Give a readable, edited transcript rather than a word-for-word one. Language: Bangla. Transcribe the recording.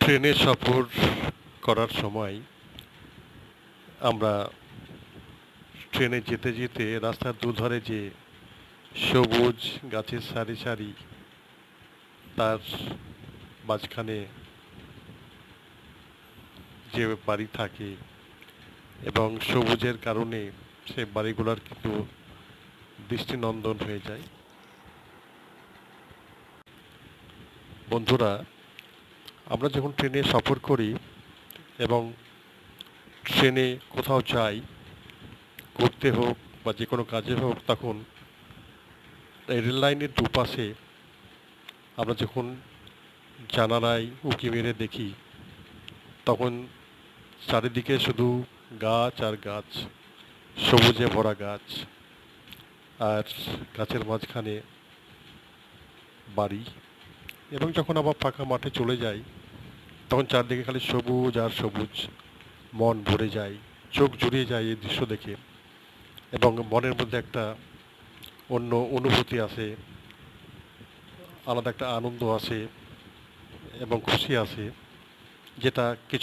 ট্রেনে সফর করার সময় আমরা ট্রেনে যেতে যেতে রাস্তার দুধারে যে সবুজ গাছের সারি সারি, তার মাঝখানে যে বাড়ি থাকে এবং সবুজের কারণে সে বাড়িগুলোর কিন্তু দৃষ্টিনন্দন হয়ে যায়। বন্ধুরা, আমরা যখন ট্রেনে সফর করি এবং ট্রেনে কোথাও যাই, ঘুরতে হোক বা যে কোনো কাজে হোক, তখন এই রেল লাইনের দুপাশে আমরা যখন জানালায় উঁকি মেরে দেখি, তখন চারিদিকে শুধু গাছ আর গাছ, সবুজে ভরা গাছ, আর গাছের মাঝখানে বাড়ি। এবং যখন আবার ফাঁকা মাঠে চলে যাই, তখন চারদিকে খালি সবুজ আর সবুজ, মন ভরে যায়, চোখ জুড়িয়ে যায় এই দৃশ্য দেখে। এবং মনের মধ্যে একটা অন্য অনুভূতি আসে, আলাদা একটা আনন্দ আসে এবং খুশি আসে, যেটা কিছু